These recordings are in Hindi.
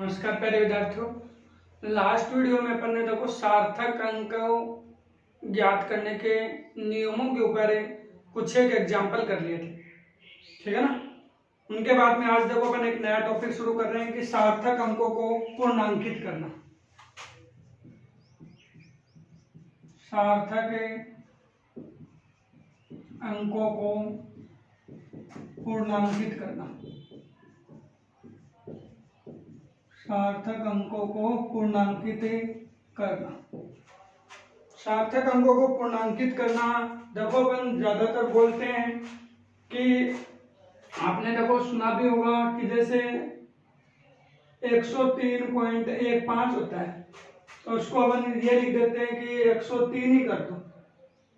नमस्कार प्यारे विद्यार्थियों। लास्ट वीडियो में अपन ने देखो सार्थक अंक ज्ञात करने के नियमों के ऊपर कुछ एक एग्जाम्पल कर लिए थे, ठीक है ना। उनके बाद में आज देखो अपन एक नया टॉपिक शुरू कर रहे हैं कि सार्थक अंकों को पूर्णांकित करना। सार्थक अंकों को पूर्णांकित करना। सार्थक अंकों को पूर्णांकित करना। सार्थक अंकों को पूर्णांकित करना देखो अपन ज्यादातर बोलते हैं कि आपने देखो सुना भी होगा कि जैसे 103.15 होता है तो उसको अपन ये लिख देते हैं कि 103 ही कर दो।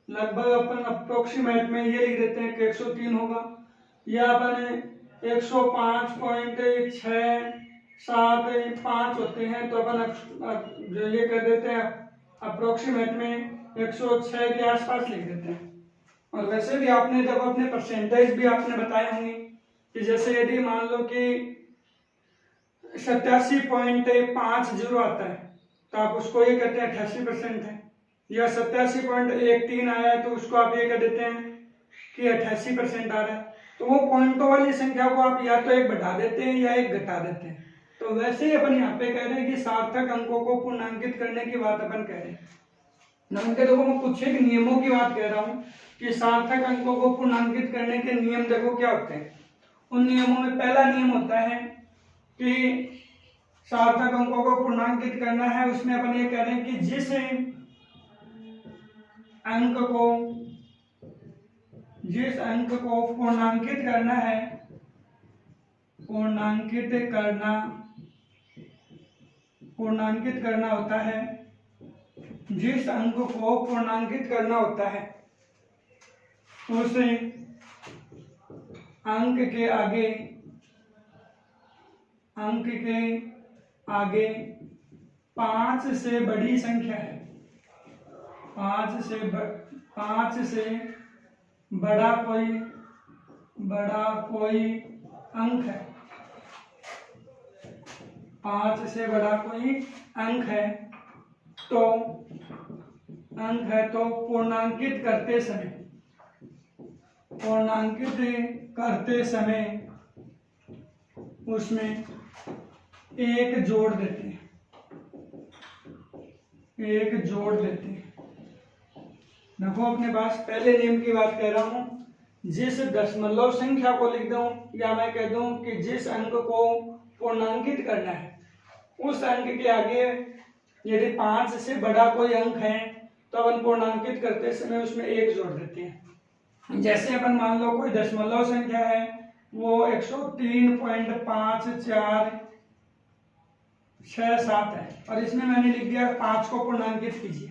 लगभग अपन अप्रोक्सीमेट में ये लिख देते हैं कि 103 होगा। या अपन 105.675 होते हैं तो अपन जो ये कर देते हैं अप्रोक्सीमेट में 106 के आसपास लिख देते हैं। और वैसे भी आपने जब अपने परसेंटेज भी आपने बताए होंगे कि जैसे यदि मान लो कि 87.50 आता है तो आप उसको ये कहते हैं 88% है। या 87.13 आया है तो उसको आप ये कह देते हैं कि 88% आ रहा है। तो वो पॉइंटों वाली संख्या को आप या तो एक बढ़ा देते हैं या एक घटा देते हैं। तो वैसे ही अपन यहाँ पे कह रहे हैं कि सार्थक अंकों को पूर्णांकित करने की बात अपन कह रहे हैं। नंबर देखो मैं कुछ एक नियमों की बात कह रहा हूँ कि सार्थक अंकों को पूर्णांकित करने के नियम देखो क्या होते हैं। उन नियमों में पहला नियम होता है कि सार्थक अंकों को पूर्णांकित करना है, उसमें अपन ये कह रहे हैं कि जिस अंक को पूर्णांकित करना है, पूर्णांकित करना होता है, जिस अंक को पूर्णांकित करना होता है उस अंक के आगे 5 से बड़ी संख्या है, 5 से बड़ा कोई अंक है, 5 से बड़ा कोई अंक है तो पूर्णांकित करते समय उसमें एक जोड़ देते हैं, देखो अपने पास पहले नियम की बात कह रहा हूं। जिस दशमलव संख्या को लिख दूं या मैं कह दूं कि जिस अंक को पूर्णांकित करना है उस अंक के आगे यदि 5 से बड़ा कोई अंक है तो अपन पूर्णांकित करते समय उसमें एक जोड़ देते हैं। जैसे अपन मान लो कोई दशमलव संख्या है वो 103.5467 है और इसमें मैंने लिख दिया 5 को पूर्णांकित कीजिए।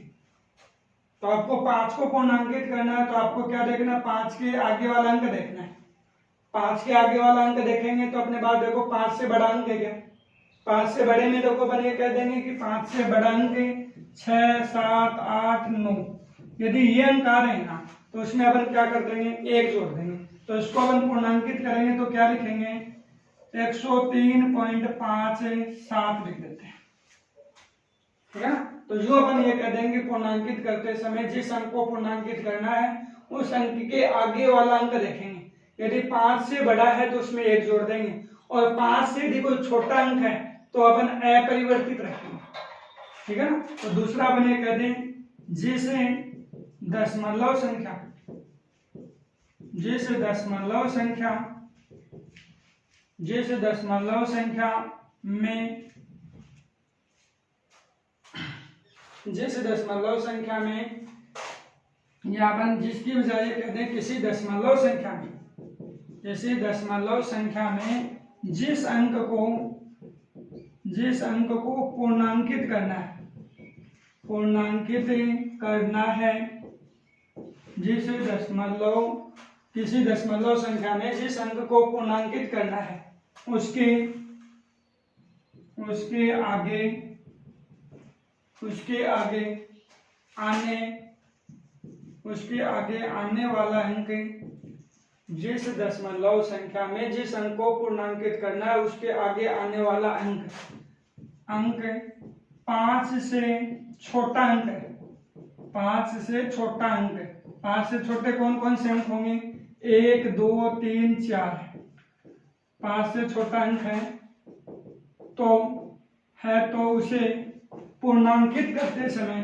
तो आपको 5 को पूर्णांकित करना है तो आपको क्या देखना है, 5 के आगे वाला अंक देखना है। 5 के आगे वाला अंक देखेंगे तो अपने पास देखो 5 से बड़ा अंक है क्या, 5 से बड़े में देखो अपन ये कह देंगे कि 5 से बड़ा अंक 6, 7, 8, 9। यदि ये अंक आ रहे हैं ना तो उसमें अपन क्या कर देंगे, एक जोड़ देंगे। तो इसको अपन पूर्णांकित करेंगे तो क्या लिखेंगे, 103.57 लिख देते हैं, ठीक है ना। तो जो अपन ये कह देंगे पूर्णांकित करते समय जिस अंक को पूर्णांकित करना है उस अंक के आगे वाला अंक देखेंगे। यदि 5 से बड़ा है तो उसमें एक जोड़ देंगे और 5 से यदि कोई छोटा अंक है तो अपन अपरिवर्तित रखेंगे, ठीक है ना। तो दूसरा अपन ये कह दें जिस दशमलव संख्या में या अपन जिसकी बजाय कह दें किसी दशमलव संख्या में जिस अंक को पूर्णांकित करना है, किसी दशमलव संख्या में जिस अंक को पूर्णांकित करना है उसके आगे आने वाला अंक जिस दशमलव संख्या में जिस अंक को पूर्णांकित करना है उसके आगे आने वाला अंक अंक 5 से छोटा अंक है, 5 से छोटा अंक है। 5 से छोटे कौन कौन से अंक होंगे? 1 2 3 4। 5 से छोटा अंक है तो उसे पूर्णांकित करते समय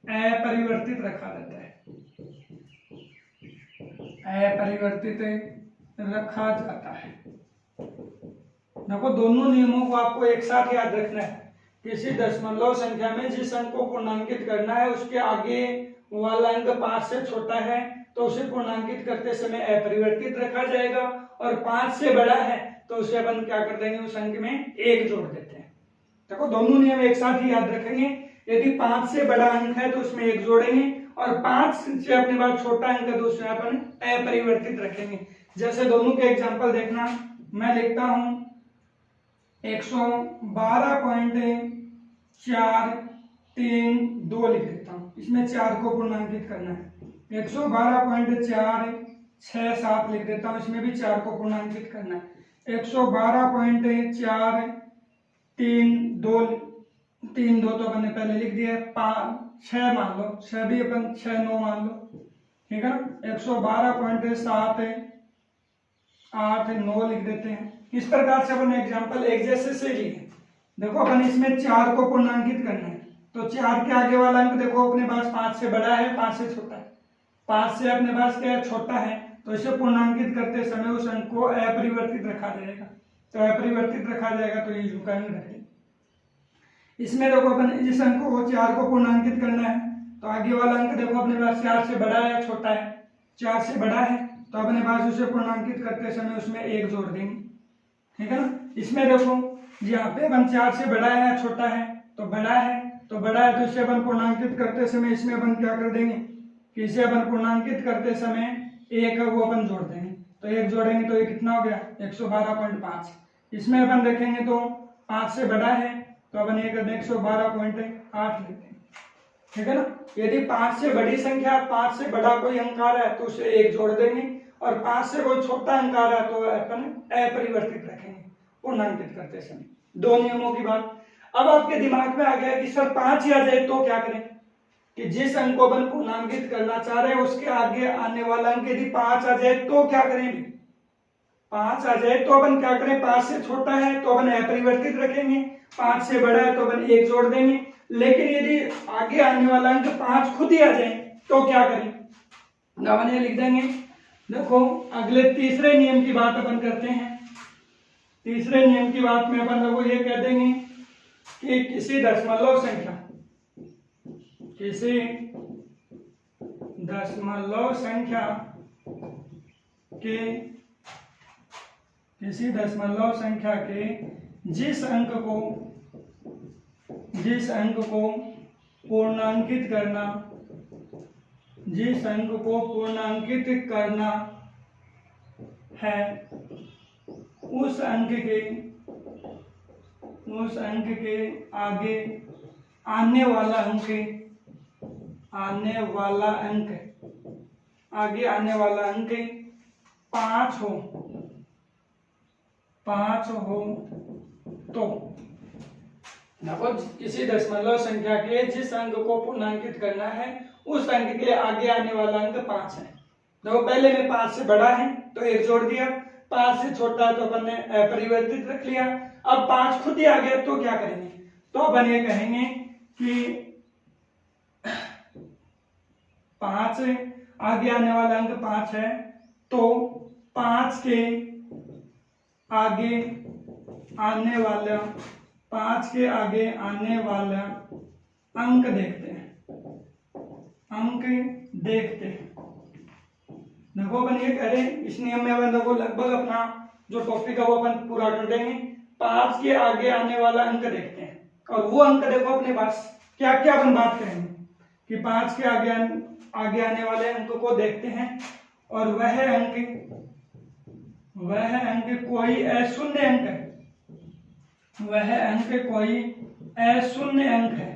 अपरिवर्तित रखा जाता है, अपरिवर्तित रखा जाता है। देखो दोनों नियमों को आपको एक साथ याद रखना है। किसी दशमलव संख्या में जिस अंक को पूर्णांकित करना है उसके आगे वाला अंक 5 से छोटा है तो उसे पूर्णांकित करते समय अपरिवर्तित रखा जाएगा, और 5 से बड़ा है तो उसे अपन क्या कर देंगे, उस अंक में 1 जोड़ देते हैं। देखो दोनों नियम एक साथ ही याद रखेंगे। यदि 5 से बड़ा अंक है तो उसमें 1 जोड़ेंगे, और 5 से अपने पास छोटा अंक है तो उसमें अपन अपरिवर्तित रखेंगे। जैसे दोनों के एग्जांपल देखना, मैं लिखता हूं 112.432 लिख देता हूं। इसमें 4 को पूर्णांकित करना है। 112.467 लिख देता हूं, इसमें भी 4 को पूर्णांकित करना है। 112.432 तो अपन ने पहले लिख दिया। 6 मान लो, 6 भी अपन 6 9 मान लो, ठीक है ना। 112.789 लिख देते हैं। इस प्रकार से अपन एग्जांपल एक जैसे से लिए। देखो अपन इसमें 4 को पूर्णांकित करना है तो 4 के आगे वाला अंक देखो अपने पास 5 से बड़ा है, 5 से छोटा है। 5 से अपने पास क्या है, छोटा है, तो इसे पूर्णांकित करते समय उस अंक को अपरिवर्तित रखा जाएगा। तो अपरिवर्तित रखा जाएगा तो ये यू का अंक रखें। इसमें देखो अपन इस अंक को 4 को पूर्णांकित करना है तो आगे वाला अंक देखो अपने पास 4 से बड़ा है या छोटा है? 4 से बड़ा है तो अपने पास उसे पूर्णांकित करते समय उसमें 1 जोड़ देंगे, ठीक है ना। इसमें देखो यहाँ पे अपन 4 से बड़ा है या छोटा है? तो बड़ा है, तो बड़ा है तो इसे अपन पूर्णांकित करते समय इसमें अपन क्या कर देंगे कि इसे अपन पूर्णांकित करते समय 1 है वो अपन जोड़ देंगे। तो 1 जोड़ेंगे तो ये कितना हो गया, 112.5। इसमें अपन देखेंगे तो 5 से बड़ा है तो अपन ये कर दें 112.8 लिखते हैं, ठीक है ना। यदि 5 से बड़ी संख्या, 5 से बड़ा कोई अंक आ रहा है तो उसे 1 जोड़ देंगे, और 5 से कोई छोटा अंक आ रहा है तो अपन अपरिवर्तित रखेंगे पूर्णांकित करते समय। दो नियमों की बात। अब आपके दिमाग में आ गया कि सर 5 ही आ जाए तो क्या करें, कि जिस अंक को अपन पूर्णांकित करना चाह रहे हैं उसके आगे आने वाला अंक यदि 5 आ जाए तो क्या करेंगे। 5 आ जाए तो अपन क्या करें, 5 से छोटा है तो अपन अपरिवर्तित रखेंगे, 5 से बड़ा है तो अपन 1 जोड़ देंगे। लेकिन यदि आगे आने वाला अंक 5 खुद ही आ जाए तो क्या करें, अपन ये लिख देंगे। देखो अगले तीसरे नियम की बात अपन करते हैं। तीसरे नियम की बात में अपन लोग ये कह देंगे कि किसी दशमलव संख्या के जिस अंक को पूर्णांकित करना है उस अंक के आगे आने वाला अंक 5 हो तो देखो किसी दशमलव संख्या के जिस अंक को पूर्णांकित करना है उस अंक के आगे आने वाला अंक 5 है। देखो पहले में 5 से बड़ा है तो 1 जोड़ दिया, 5 से छोटा है तो अपन ने अपरिवर्तित रख लिया। अब 5 खुद ही आ गया तो क्या करेंगे, तो अपन ये कहेंगे कि 5 आगे आने वाला अंक 5 है तो 5 के आगे आने वाला अंक देखते हैं। देखो अपन ये कह रहे हैं, इस नियम में अपन देखो लगभग अपना जो टॉपिक है वो अपन पूरा कर देंगे। 5 के आगे आने वाला अंक देखते हैं, और वो अंक देखो अपने पास क्या क्या अपन बात करेंगे कि 5 के आगे आने वाले अंक को देखते हैं, और वह अंक कोई अशून्य अंक है।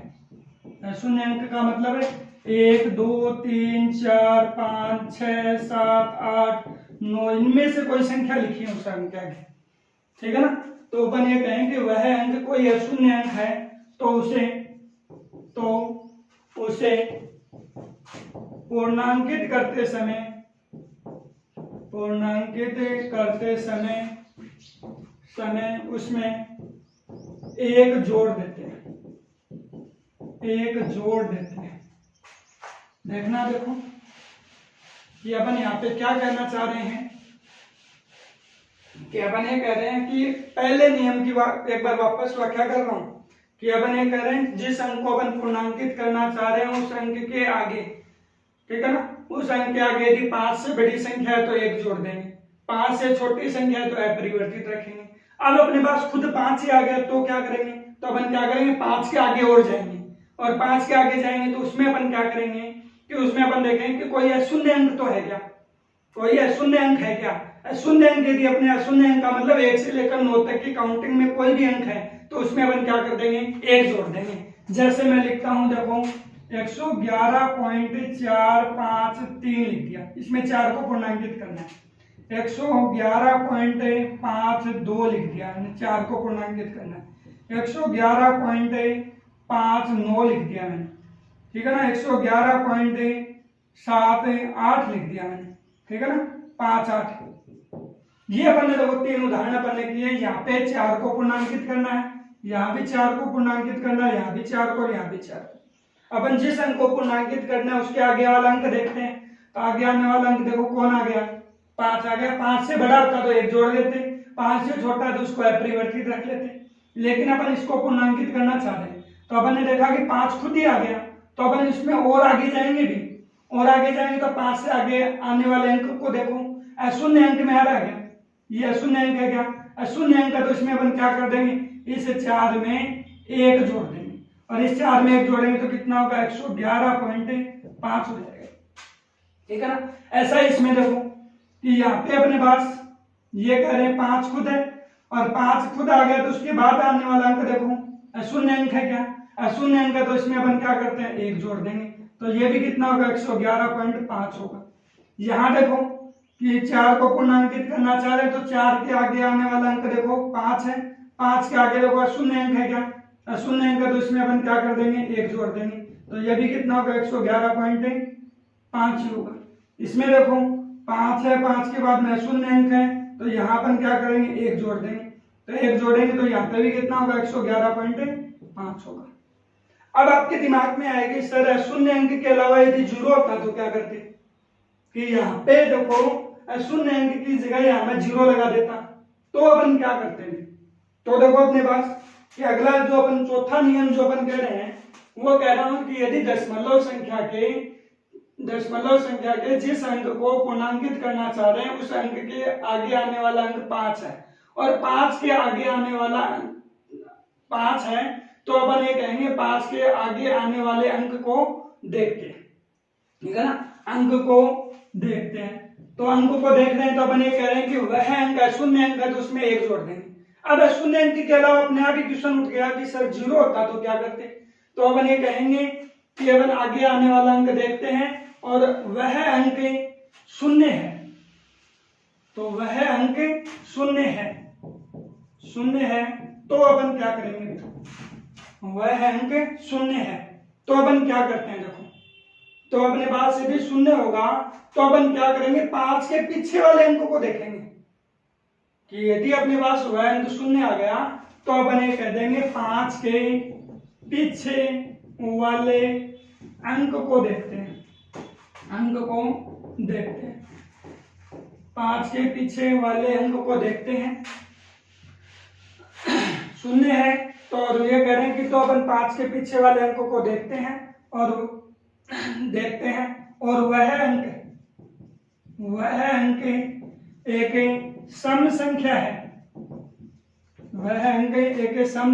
अशून्य अंक का मतलब है 1 2 3 4 5 6 7 8 9, इनमें से कोई संख्या लिखी है उस अंक के आगे, ठीक है ना। तो अपन ये कहें कि वह अंक कोई अशून्य अंक है तो उसे पूर्णांकित करते समय उसमें एक जोड़ देते हैं, देखना। देखो कि अपन यहाँ पे क्या कहना चाह रहे हैं कि अपन ये कह रहे हैं कि पहले नियम की एक बार वापस व्याख्या कर रहा हूं कि अपन ये कह रहे हैं जिस अंक को अपन पूर्णांकित करना चाह रहे हैं उस अंक के आगे, ठीक है ना, उस अंक के आगे यदि 5 से बड़ी संख्या है तो 1 जोड़ देंगे, 5 से छोटी संख्या है तो अपरिवर्तित रखेंगे। अब अपने पास खुद 5 ही आ गया तो क्या करेंगे, तो अपन क्या करेंगे 5 के आगे और जाएंगे, और 5 के आगे जाएंगे तो उसमें अपन क्या करेंगे कि उसमें अपन देखेंगे कि कोई अशून्य अंक तो है क्या, कोई अशून्य अंक है क्या। अशून्य अंक यदि अपने अशून्य अंक का मतलब 1 से लेकर 9 तक की काउंटिंग में कोई भी अंक है तो उसमें अपन क्या कर देंगे 1 जोड़ देंगे। जैसे मैं लिखता हूं, देखो 111.453 लिख दिया, इसमें 4 को पूर्णांकित करना है। 111.52 लिख दिया, 4 को पूर्णांकित करना है। 111.59 लिख दिया मैंने, ठीक है ना। 111.78 लिख दिया मैंने, ठीक है ना, 58। ये अपन ने देखो 3 उदाहरण अपन ने किए। यहाँ पे 4 को पूर्णांकित करना है, यहाँ भी 4 को पूर्णांकित करना है, यहाँ भी 4 को और यहाँ भी 4 को। अपन जिस अंक को पूर्णांकित करना है उसके आगे वाला अंक देखते हैं, तो आगे आने वाला अंक देखो कौन आ गया, 5 आ गया। 5 से बड़ा होता तो 1 जोड़ देते, 5 से छोटा तो उसको अपरिवर्तित रख लेते, लेकिन अपन इसको पूर्णांकित करना चाह रहे हैं तो अपन ने देखा कि 5 खुद ही आ गया, तो अपन इसमें और आगे जाएंगे भी, और आगे जाएंगे तो 5 से आगे आने वाले अंक को देखो, अशून्य अंक में आ रहा है, ये अशून्य अंक है क्या, अशून्य अंक है, तो इसमें अपन क्या कर देंगे, इस 4 में 1 जोड़ देंगे, और इस 4 में 1 जोड़ेंगे तो कितना होगा 111.5 हो जाएगा, ठीक है ना। ऐसा इसमें देखो कि यहाँ पे अपने पास ये कह रहे हैं 5 खुद है, और 5 खुद आ गया तो उसके बाद आने वाला अंक देखो अशून्य अंक है क्या, अशून्य अंक है, तो इसमें अपन क्या करते हैं 1 जोड़ देंगे, तो ये भी कितना होगा 111.5 होगा। यहाँ देखो कि 4 को पूर्णांकित करना चाह रहे हैं तो 4 के आगे आने वाला अंक देखो 5 है, 5 के आगे देखो अशून्य अंक है क्या, अशून्य अंक है, तो इसमें अपन क्या कर देंगे 1 जोड़ देंगे, तो ये भी कितना होगा 111.5 होगा। इसमें देखो 5 है, 5 के बाद में अशून्य अंक है, तो यहाँ अपन क्या करेंगे 1 जोड़ देंगे, तो 1 जोड़ेंगे तो यहाँ पे भी कितना होगा 111.5 होगा। अब आपके दिमाग में आएगी सर अशून्य अंक के अलावा यदि 0 होता तो क्या करते, कि यहाँ पे देखो अशून्य अंक की जगह यहाँ में 0 लगा देता, तो अपन क्या करते हैं, तो देखो अपने पास कि अगला जो अपन चौथा नियम जो अपन कह रहे हैं वो कह रहा हूं कि यदि दशमलव संख्या के जिस अंक को पूर्णांकित करना चाह रहे हैं उस अंक के आगे आने वाला अंक 5 है, और 5 के आगे आने वाला 5 है, तो अपन ये कहेंगे 5 के आगे आने वाले अंक को देखते हैं, ठीक है ना, अंक को देखते हैं। तो अंक को देख रहे हैं तो अपन ये कह रहे हैं कि वह अंक अशून्य अंक है तो उसमें 1 जोड़ देंगे। अब अशून्य अंक के अलावा अपने आप ही क्वेश्चन उठ गया कि सर 0 होता तो क्या करते, तो अपन ये कहेंगे कि अपन आगे आने वाला अंक देखते हैं और वह अंक 0 है, तो वह अंक 0 है तो अपन क्या करेंगे, वह अंक 0 है तो अपन क्या करते हैं, देखो तो अपने पास यदि 0 होगा तो अपन क्या करेंगे 5 के पीछे वाले अंक को देखेंगे कि यदि अपने पास वह अंक 0 आ गया तो अपन ये कह देंगे 5 के पीछे वाले अंक को देखते हैं, 5 के पीछे वाले अंक को देखते हैं। 0 है तो ये कह रहे हैं कि तो अपन 5 के पीछे वाले अंक को देखते हैं और वह अंक एक सम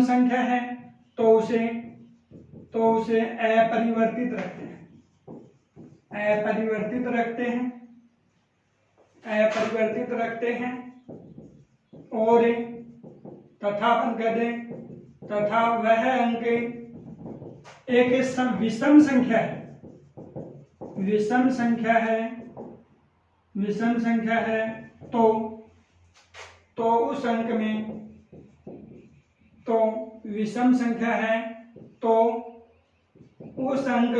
संख्या है, तो उसे अपरिवर्तित रखते हैं और तथा अपन कह दें तथा वह अंक एक विषम संख्या है विषम संख्या है तो उस अंक में, तो विषम संख्या है तो उस अंक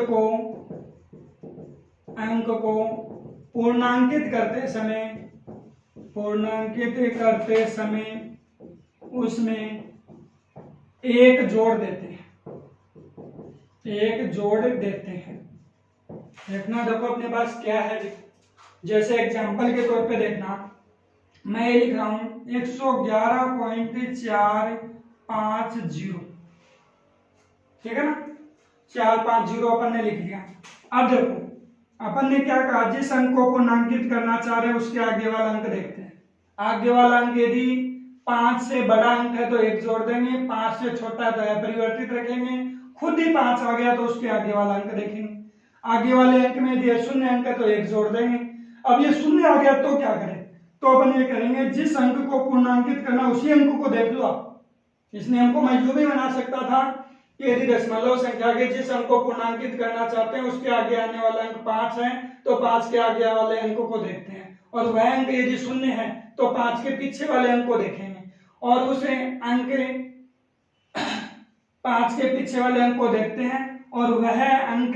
को पूर्णांकित करते समय उसमें एक जोड़ देते हैं, देखना। देखो अपने पास क्या है, जैसे एग्जांपल के तौर पे देखना, मैं ये लिख रहा हूं 111.450, ठीक है ना, 450 अपन ने लिख दिया। अब देखो अपन ने क्या कहा, जिस अंक को पूर्णांकित करना चाह रहे हैं उसके आगे वाला अंक देखते हैं। आगे वाला अंक यदि 5 से बड़ा अंक है तो 1 जोड़ देंगे, 5 से छोटा है तो अपरिवर्तित रखेंगे, खुद ही 5 आ गया तो उसके आगे वाला अंक देखेंगे। आगे वाले अंक में यदि शून्य अंक है तो 1 जोड़ देंगे। अब ये शून्य आ गया तो क्या करें, तो अपन ये करेंगे जिस अंक को पूर्णांकित करना उसी अंक को देख लो आप। इस नियम को मैं यूं भी बना सकता था कि यदि दशमलव संख्या के जिस अंक को पूर्णांकित करना चाहते हैं उसके आगे आने वाला अंक 5 है तो 5 के आगे वाले अंक को देखते हैं, और वह अंक यदि शून्य है तो 5 के पीछे वाले अंक को देखेंगे, और उसे अंक 5 के पीछे वाले अंक को देखते हैं, और वह अंक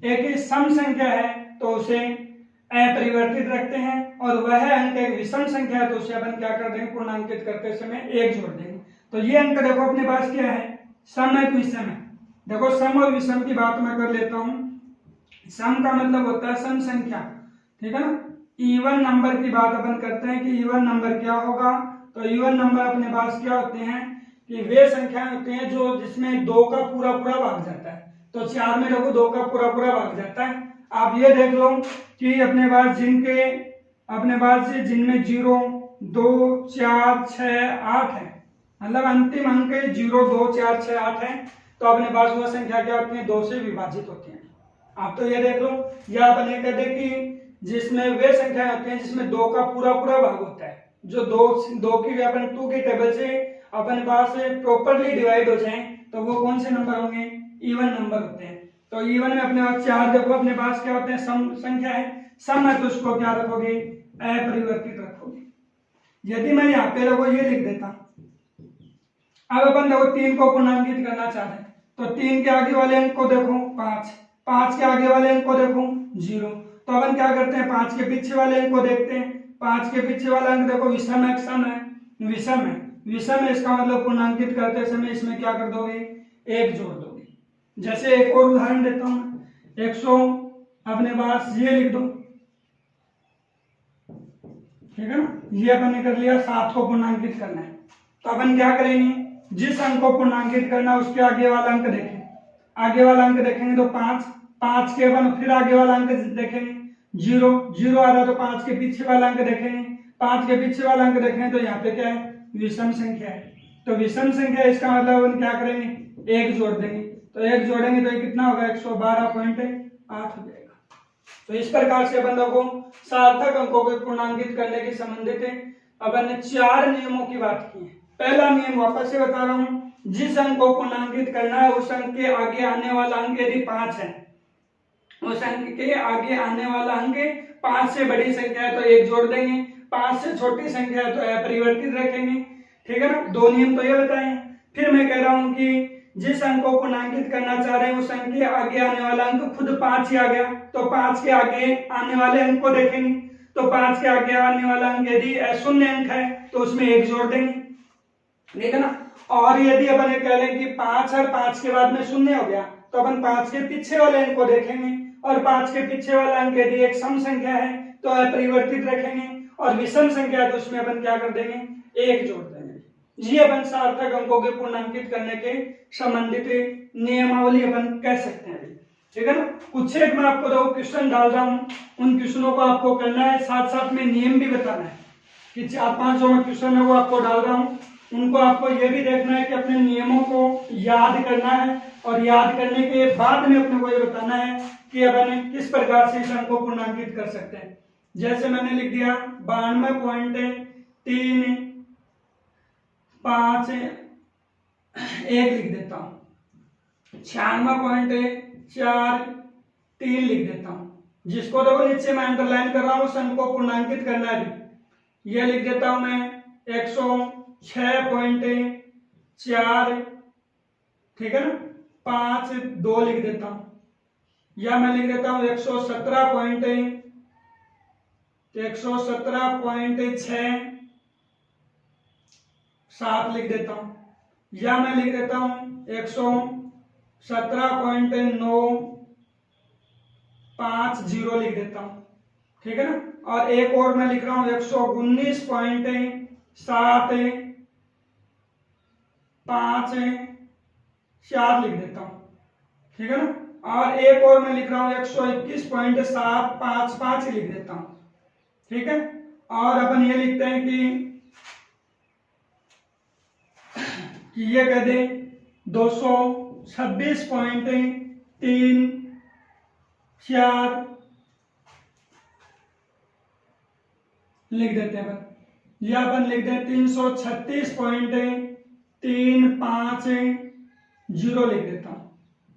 एक सम संख्या है तो उसे अपरिवर्तित रखते हैं, और वह अंक एक विषम संख्या है तो उसे अपन क्या कर देंगे, पूर्णांकित करते समय 1 जोड़ देंगे। तो ये अंक देखो अपने पास क्या है, सम है तो विषम है। देखो सम और विषम की बात मैं कर लेता हूं। सम का मतलब होता है सम संख्या, ठीक है ना। इवन नंबर की बात अपन करते हैं कि इवन नंबर क्या होगा, तो इवन नंबर अपने पास क्या होते हैं कि वे संख्याएं होती हैं जो जिसमें 2 का पूरा भाग जाता है। तो 4 में देखो 2 का पूरा भाग जाता है। आप ये देख लो कि अपने पास जिनमें 0, 2, 4, 6, 8 है, मतलब अंतिम अंक 0, 2, 4, 6, 8 है, तो अपने पास वह संख्या क्या होती है, 2 से विभाजित होती है। आप तो ये देख लो, या अपन ये कहते हैं कि जिसमें वे संख्या होती हैं जिसमें 2 का पूरा भाग होता है, जो 2 की अपन 2 की टेबल से अपने पास प्रॉपर्ली डिवाइड हो जाए तो वो कौन से नंबर होंगे, इवन नंबर होते हैं। तो इवन में अपने पास 4 देखो अपने पास क्या होते हैं, सम संख्या है। सम है तो उसको क्या रखोगे, अपरिवर्तित रखोगे। यदि मैं यहाँ पे देखो ये लिख देता, अब अपन देखो 3 को पूर्णांकित करना चाहते हैं तो 3 के आगे वाले अंक को देखो 5, 5 के आगे वाले अंक को देखो 0, तो अपन क्या करते हैं 5 के पीछे वाले अंक को देखते हैं। 5 के पीछे वाला अंक देखो विषम है, सम है, विषम है, इसका मतलब पूर्णांकित करते समय इसमें क्या कर दोगे, 1 जोड़ दोगे। जैसे एक और उदाहरण देता हूं, 100 अपने पास ये लिख दो, ठीक है ना। ये अपन ने कर लिया, 7 को पूर्णांकित करना है तो अपन क्या करेंगे, जिस अंक को पूर्णांकित करना उसके आगे वाला अंक देखें। आगे वाला अंक देखेंगे तो 5, 5 के अपन फिर आगे वाला अंक देखेंगे 0, 0 आ रहा तो 5 के पीछे वाला अंक देखेंगे, 5 के पीछे वाला अंक देखेंगे तो यहाँ पे क्या है, विषम संख्या है। तो विषम संख्या इसका मतलब अपन क्या करेंगे, 1 जोड़ देंगे। तो 1 जोड़ेंगे तो ये कितना होगा, 112.8 हो जाएगा। तो इस प्रकार से अपन लोगों को सार्थक अंकों को पूर्णांकित करने के संबंधित अपन ने 4 नियमों की बात की है। पहला नियम वापस से बता रहा हूं, जिस अंक को पूर्णांकित करना है उस अंक के आगे आने वाला अंक यदि 5 है, उस अंक के आगे आने वाला अंक 5 से बड़ी संख्या है तो 1 जोड़ देंगे, 5 से छोटी संख्या है तो अपरिवर्तित रखेंगे, ठीक है ना। 2 नियम तो ये बताए। फिर मैं कह रहा हूं कि जिस अंक को पूर्णांकित करना चाह रहे हैं उस अंक के आगे आने वाला अंक खुद 5 ही आ गया तो 5 के आगे आने वाले अंक को देखेंगे, तो 5 के आगे आने वाला अंक यदि शून्य अंक है तो उसमें 1 जोड़ देंगे, ठीक है ना। और यदि अपन ये कह लें कि 5 और 5 के बाद में शून्य हो गया तो अपन 5 के पीछे वाले अंक को देखेंगे, और 5 के पीछे वाला अंक यदि एक सम संख्या है तो अपरिवर्तित रखेंगे, और विषम संख्या है तो उसमें अपन क्या कर देंगे, 1 जोड़ देंगे। ये अपन सार्थक अंकों के पूर्णांकित करने के संबंधित नियमावली अपन कह सकते हैं, ठीक है ना। कुछ एक मैं आपको दो क्वेश्चन डाल रहा हूं, उन क्वेश्चनों को आपको करना है, साथ साथ में नियम भी बताना है कि 4-5 जो मैं क्वेश्चन है वो आपको डाल रहा हूं, उनको आपको ये भी देखना है कि अपने नियमों को याद करना है, और याद करने के बाद में अपने को ये बताना है कि अपन किस प्रकार से इस अंक को पूर्णांकित कर सकते हैं। जैसे मैंने लिख दिया 92.351 लिख देता हूं, 96.43 लिख देता हूं, जिसको देखो नीचे मैं अंडरलाइन कर रहा हूं उस अंक को पूर्णांकित करना है भी। ये लिख देता हूं मैं 106.4, ठीक है ना, 5 2 लिख देता हूं, या मैं लिख देता हूं 117.6 लिख देता हूं, या मैं लिख देता हूं 117.950 लिख देता हूं, ठीक है ना। और एक और मैं लिख रहा हूं 119.754 लिख देता हूं, ठीक है ना। और एक और मैं लिख रहा हूं 121.755 लिख देता हूं, ठीक है। और अपन ये लिखते हैं कि ये कह दें 226.34 लिख देते हैं अपन, या अपन लिख दें 336.350 लिख देता हूं,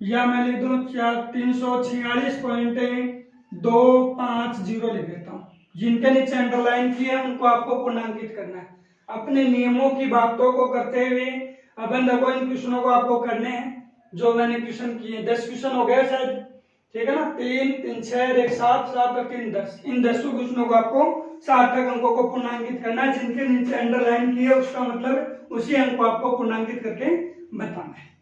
या मैं लिख दूं 346.250 लिख देता हूं। जिनके नीचे अंडरलाइन किया है उनको आपको पूर्णांकित करना है। अपने नियमों की बातों को करते हुए अपन देखो इन क्वेश्चनों को आपको करने हैं जो मैंने क्वेश्चन किए। 10 क्वेश्चन हो गए शायद, ठीक है ना, 3 3 6 1 7 7 और 3 10। इन 10 क्वेश्चनों को आपको सार्थक अंकों को पूर्णांकित करना है। जिनके नीचे अंडरलाइन किए उसका मतलब उसी अंक को आपको पूर्णांकित करके बताना है।